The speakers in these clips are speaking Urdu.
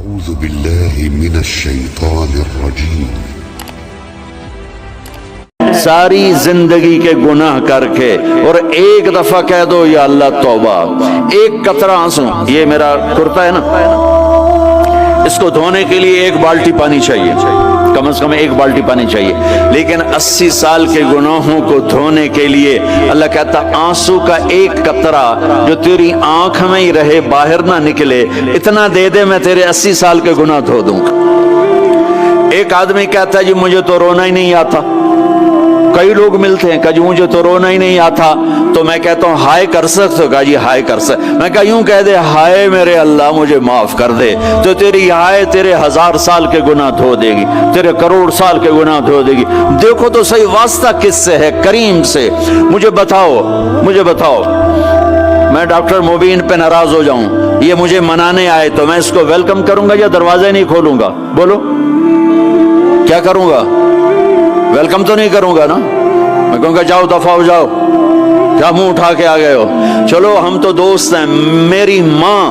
أعوذ بالله من الشيطان الرجيم ساری زندگی کے گناہ کر کے اور ایک دفعہ کہہ دو یا اللہ توبہ، ایک قطرہ آنسو، یہ میرا کرتا ہے نا، اس کو دھونے کے لیے ایک بالٹی پانی چاہیے، کم از کم ایک بالٹی پانی چاہیے، لیکن 80 سال کے گناہوں کو دھونے کے لیے اللہ کہتا آنسو کا ایک قطرہ جو تیری آنکھ میں ہی رہے، باہر نہ نکلے، اتنا دے دے میں تیرے 80 سال کے گناہ دھو دوں گا۔ ایک آدمی کہتا ہے جی مجھے تو رونا ہی نہیں آتا، کئی لوگ ملتے ہیں کہ جی مجھے تو رونا ہی نہیں آتا، تو میں کہتا ہوں ہائے کر سکتے ہو؟ کہا جی ہائے کر سکتے، میں کہا یوں کہہ دے ہائے میرے اللہ مجھے معاف کر دے، تو تیری ہائے تیرے 1000 سال کے گناہ دھو دے گی، تیرے کروڑ سال کے گناہ دھو دے گی۔ دیکھو تو صحیح واسطہ کس سے ہے؟ کریم سے۔ مجھے بتاؤ میں ڈاکٹر مبین پہ ناراض ہو جاؤں، یہ مجھے منانے آئے تو میں اس کو ویلکم کروں گا یا دروازے نہیں کھولوں گا؟ بولو کیا کروں گا؟ ویلکم تو نہیں کروں گا نا، میں کہوں گا جاؤ دفعہ ہو جاؤ، کیا منہ اٹھا کے آ گئے ہو؟ چلو ہم تو دوست ہیں، میری ماں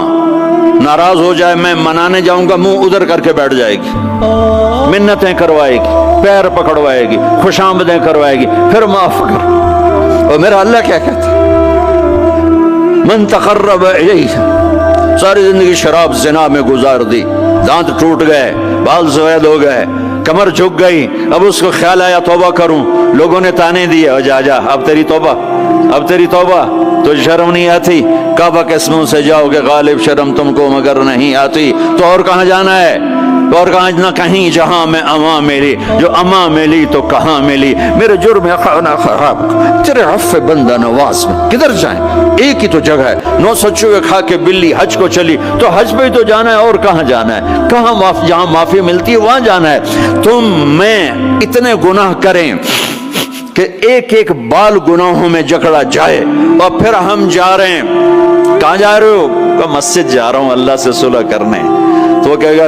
ناراض ہو جائے میں منانے جاؤں گا، منہ ادھر کر کے بیٹھ جائے گی، منتیں کروائے گی، پیر پکڑوائے گی، خوش آمدیں کروائے گی، پھر معاف کر۔ اور میرا اللہ کیا کہتا ہے؟ من تقرب الیہ، ساری زندگی شراب زنا میں گزار دی، دانت ٹوٹ گئے، بال سفید ہو گئے، کمر جھک گئی، اب اس کو خیال آیا توبہ کروں، لوگوں نے تانے دیے جا اب تیری توبہ، تو شرم نہیں آتی؟ کعبہ کے اسموں سے جاؤ گے غالب شرم تم کو مگر نہیں آتی، تو اور کہاں جانا ہے؟ اور کہاں نہ کہیں جہاں میں اما ملی، جو اما ملی تو کہاں ملی، میرے جرم خانہ خراب تیرے عفو بندہ نواز میں کدھر جائیں؟ ایک ہی تو جگہ ہے، 900 چوہے کھا کے بلی حج کو چلی، تو حج پہ ہی تو جانا ہے، اور کہاں جانا ہے؟ کہاں جہاں معافی ملتی ہے وہاں جانا ہے۔ تم میں اتنے گناہ کریں کہ ایک ایک بال گناہوں میں جکڑا جائے، اور پھر ہم جا رہے ہیں، کہاں جا رہے ہو؟ کہ مسجد جا رہا ہوں اللہ سے صلح کرنے، تو وہ کہے گا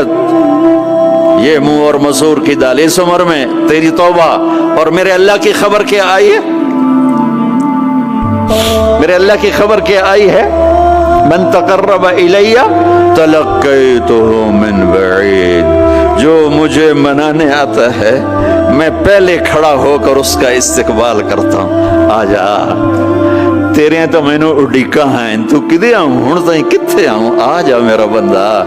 یہ منہ اور مسور کی دال، اس عمر میں تیری توبہ، اور میرے اللہ کی خبر کیا آئی ہے؟ میرے اللہ کی خبر کیا آئی ہے؟ من تقرب الیہ تلقیتہ من بعید، جو مجھے منانے آتا ہے میں پہلے کھڑا ہو کر اس کا استقبال کرتا ہوں۔ آجا تیرے تو میں نے اڈیکا ہیں، تو کدے آؤں ہوں تائیں کتھے آؤں؟ آجا میرا بندہ،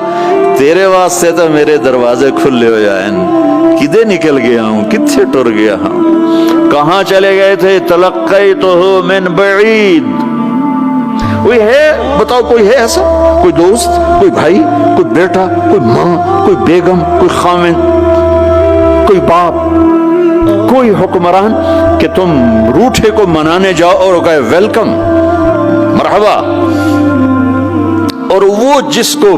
تیرے واسطے تو میرے دروازے کھلے ہو جائیں، کدے نکل گیا ہوں، کتھے ٹر گیا ہوں، کہاں چلے گئے تھے؟ تلقیتہ من بعید۔ کوئی ہے بتاؤ، کوئی ہے ایسا؟ کوئی دوست، کوئی بھائی، کوئی بیٹا، کوئی ماں، کوئی بیگم، کوئی خامن، کوئی باپ، کوئی حکمران کہ تم روٹھے کو منانے جاؤ اور کہے ویلکم مرحبا، اور وہ جس کو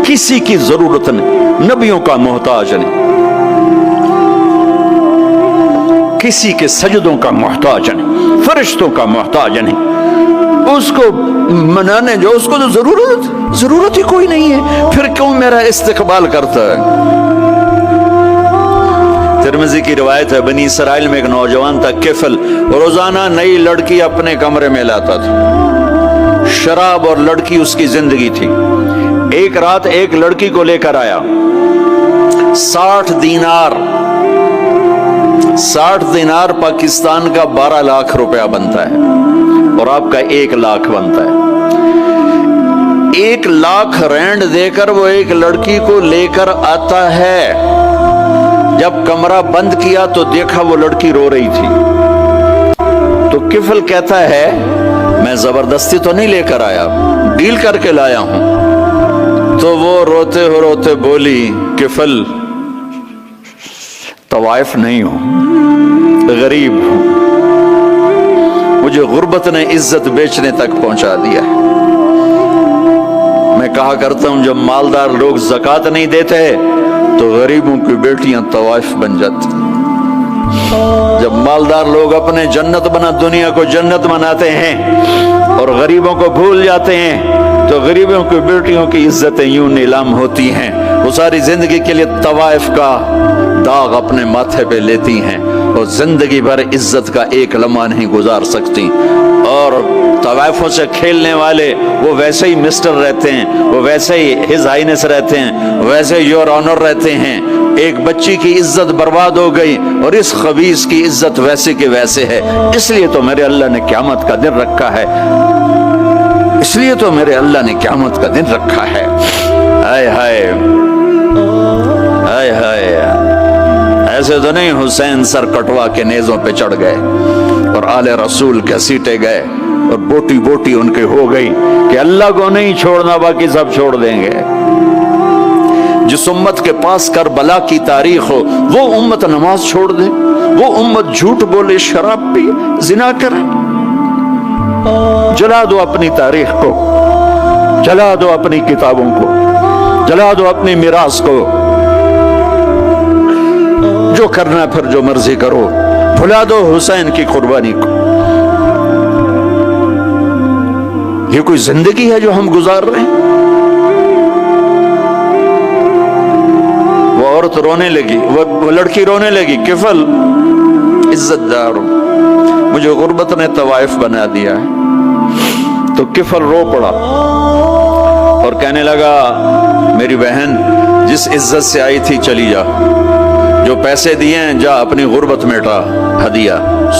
کسی کی ضرورت نہیں، نبیوں کا محتاج نہیں، کسی کے سجدوں کا محتاج نہیں، فرشتوں کا محتاج نہیں، اس کو منانے جو اس کو تو ضرورت ہی کوئی نہیں ہے، پھر کیوں میرا استقبال کرتا ہے؟ ترمذی کی روایت ہے، بنی اسرائیل میں ایک نوجوان تھا کفل، روزانہ نئی لڑکی اپنے کمرے میں لاتا تھا، شراب اور لڑکی اس کی زندگی تھی۔ ایک رات ایک لڑکی کو لے کر آیا، 60 دینار پاکستان کا 12 لاکھ روپیہ بنتا ہے، اور آپ کا 1 لاکھ بنتا ہے۔ 1 لاکھ رینڈ دے کر وہ ایک لڑکی کو لے کر آتا ہے، جب کمرہ بند کیا تو دیکھا وہ لڑکی رو رہی تھی، تو کفل کہتا ہے میں زبردستی تو نہیں لے کر آیا، ڈیل کر کے لایا ہوں۔ تو وہ روتے بولی کفل طوائف نہیں ہوں، غریب ہوں، مجھے غربت نے عزت بیچنے تک پہنچا دیا ہے۔ میں کہا کرتا ہوں جب مالدار لوگ زکوٰۃ نہیں دیتے تو غریبوں کی بیٹیاں طوائف بن جاتی، جب مالدار لوگ اپنے جنت بنا دنیا کو جنت بناتے ہیں اور غریبوں کو بھول جاتے ہیں تو غریبوں کی بیٹیوں کی عزتیں یوں نیلام ہوتی ہیں، وہ ساری زندگی کے لیے طوائف کا داغ اپنے ماتھے پہ لیتی ہیں اور زندگی بھر عزت کا ایک لمحہ نہیں گزار سکتی. اور طوائفوں سے کھیلنے والے وہ ویسے ہی مسٹر رہتے ہیں, وہ ویسے ہی ہز ہائنس رہتے ہیں, ویسے یور آنر رہتے ہیں. ایک بچی کی عزت برباد ہو گئی اور اس خبیث کی عزت ویسے کے ویسے ہے. اس لیے تو میرے اللہ نے قیامت کا دن رکھا ہے, اس لیے تو میرے اللہ نے قیامت کا دن رکھا ہے. ہائے ہائے ہائے ہائے, ایسے تو نہیں حسین سر کٹوا کے نیزوں پہ چڑھ گئے اور آل رسول کے سیٹے گئے اور بوٹی بوٹی ان کے ہو گئی کہ اللہ کو نہیں چھوڑنا باقی سب چھوڑ دیں گے. جس امت کے پاس کربلا کی تاریخ ہو وہ امت نماز چھوڑ دے, وہ امت جھوٹ بولے, شراب پی, زنا کرے. جلا دو اپنی تاریخ کو, جلا دو اپنی کتابوں کو, جلا دو اپنی میراث کو. جو کرنا پھر جو مرضی کرو, بھلا دو حسین کی قربانی کو. یہ کوئی زندگی ہے جو ہم گزار رہے ہیں؟ وہ عورت رونے لگی, وہ لڑکی رونے لگی, کفل عزت دار ہوں, مجھے غربت نے طوائف بنا دیا ہے. تو کفل رو پڑا اور کہنے لگا میری بہن جس عزت سے آئی تھی چلی جا, جو پیسے دیے ہیں جا اپنی غربت میٹا, ہدیہ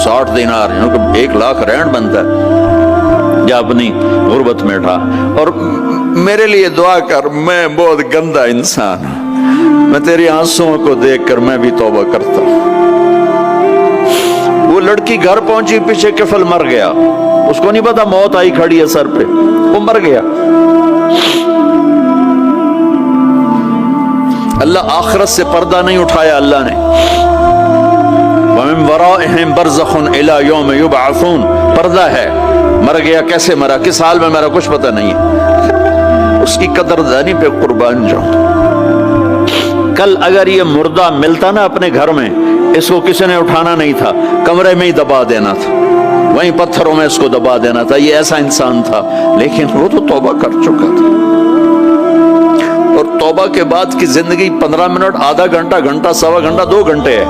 60 دینار 1 لاکھ رینڈ بنتا ہے, جا اپنی غربت میٹا اور میرے لیے دعا کر, میں بہت گندا انسان ہوں, میں تیری آنسوؤں کو دیکھ کر میں بھی توبہ کرتا ہوں. وہ لڑکی گھر پہنچی, پیچھے کفل مر گیا, اس کو نہیں پتا موت آئی کھڑی ہے سر پہ, وہ مر گیا. اللہ آخرت سے پردہ نہیں اٹھایا اللہ نے. وَمِن وَرَائِهِمْ بَرْزَخٌ إِلَى يَوْمِ يُبْعَثُونَ, پردہ ہے. مر گیا, کیسے مرا, کس حال میں مرا, کچھ پتہ نہیں ہے. اس کی قدردانی پہ قربان جاؤں. کل اگر یہ مردہ ملتا نا اپنے گھر میں, اس کو کسی نے اٹھانا نہیں تھا, کمرے میں ہی دبا دینا تھا, وہیں پتھروں میں اس کو دبا دینا تھا. یہ ایسا انسان تھا, لیکن وہ تو توبہ کر چکا تھا. اور توبہ کے بعد کی زندگی 15 منٹ, آدھا گھنٹہ, گھنٹہ, سوا گھنٹہ, 2 گھنٹے ہے.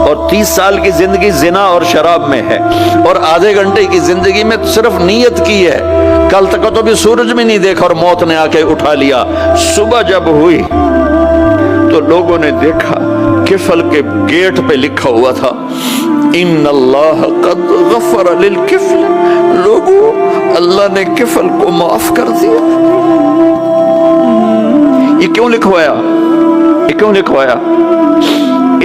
اور 30 سال کی زندگی زنا اور شراب میں ہے, اور آدھے گھنٹے کی زندگی میں صرف نیت کی ہے. کل تک تو بھی سورج میں نہیں دیکھا اور موت نے آ کے اٹھا لیا. صبح جب ہوئی تو لوگوں نے دیکھا کفل کے گیٹ پہ لکھا ہوا تھا ان اللہ قد غفر للکفل. لوگوں, اللہ نے کفل کو معاف کر دیا. یہ کیوں لکھوایا, یہ کیوں لکھوایا؟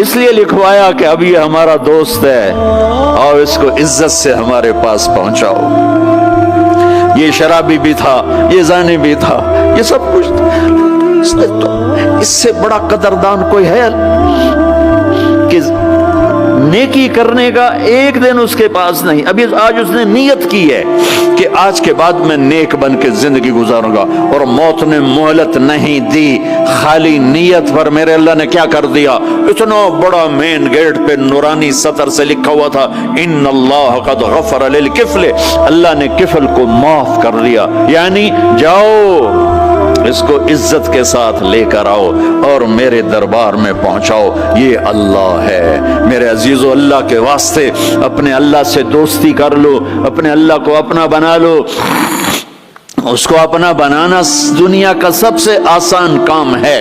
اس لیے لکھوایا کہ اب یہ ہمارا دوست ہے اور اس کو عزت سے ہمارے پاس پہنچاؤ. یہ شرابی بھی تھا, یہ زانی بھی تھا, یہ سب کچھ تھا. اس سے بڑا قدردان کوئی ہے کہ نیکی کرنے کا ایک دن اس کے پاس نہیں. ابھی آج اس نے نیت کی ہے کہ آج کے بعد میں نیک بن کے زندگی گزاروں گا, اور موت نے مہلت نہیں دی. خالی نیت پر میرے اللہ نے کیا کر دیا, اتنا بڑا مین گیٹ پہ نورانی سطر سے لکھا ہوا تھا ان اللہ قد غفر للکفل. اللہ نے کفل کو معاف کر دیا. یعنی جاؤ اس کو عزت کے ساتھ لے کر آؤ اور میرے دربار میں پہنچاؤ. یہ اللہ ہے میرے عزیزو. اللہ کے واسطے اپنے اللہ سے دوستی کر لو, اپنے اللہ کو اپنا بنا لو. اس کو اپنا بنانا دنیا کا سب سے آسان کام ہے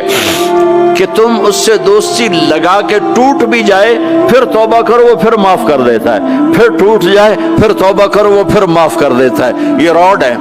کہ تم اس سے دوستی لگا کے ٹوٹ بھی جائے پھر توبہ کرو وہ پھر معاف کر دیتا ہے, پھر ٹوٹ جائے پھر توبہ کرو وہ پھر معاف کر دیتا ہے. یہ راڈ ہے,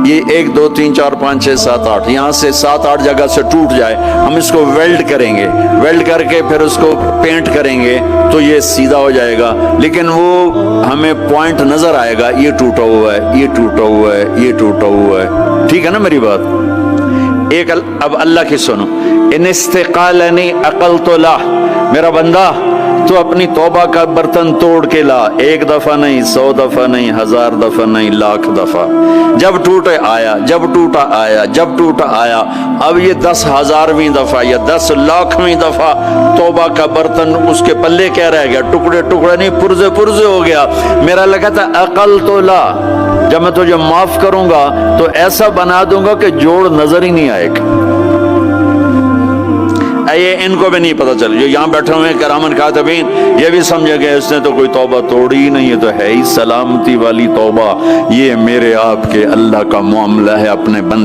یہ 1 2 3 4 5 6 7 8 یہاں سے 7 8 جگہ سے ٹوٹ جائے, ہم اس کو ویلڈ کریں گے, ویلڈ کر کے پھر اس کو پینٹ کریں گے تو یہ سیدھا ہو جائے گا. لیکن وہ ہمیں پوائنٹ نظر آئے گا, یہ ٹوٹا ہوا ہے, یہ ٹوٹا ہوا ہے, یہ ٹوٹا ہوا ہے. ٹھیک ہے نا میری بات؟ ایک اب اللہ کی سنو. ان استقالنی عقلت له, میرا بندہ تو اپنی توبہ کا برتن توڑ کے لا. 1 دفعہ نہیں, 100 دفعہ نہیں, 1000 دفعہ نہیں, 1,00,000 دفعہ. جب ٹوٹے آیا, جب ٹوٹا آیا, جب ٹوٹا آیا. اب یہ 10,000ویں دفعہ یا 10,00,000ویں دفعہ توبہ کا برتن اس کے پلے کیا رہ گیا, ٹکڑے ٹکڑے نہیں, پرزے پرزے ہو گیا. میرا لگا تھا عقل تو لا, جب میں تجھے معاف کروں گا تو ایسا بنا دوں گا کہ جوڑ نظر ہی نہیں آئے گا. یہ ان کو بھی نہیں پتہ چل، جو یہاں بیٹھے ہوئے ہیں کرامن کاتبین، یہ بھی سمجھے گئے اس نے تو کوئی توبہ توڑی ہی نہیں، یہ تو ہے ہی سلامتی والی توبہ، یہ میرے آپ کے اللہ کا معاملہ ہے اپنے بندے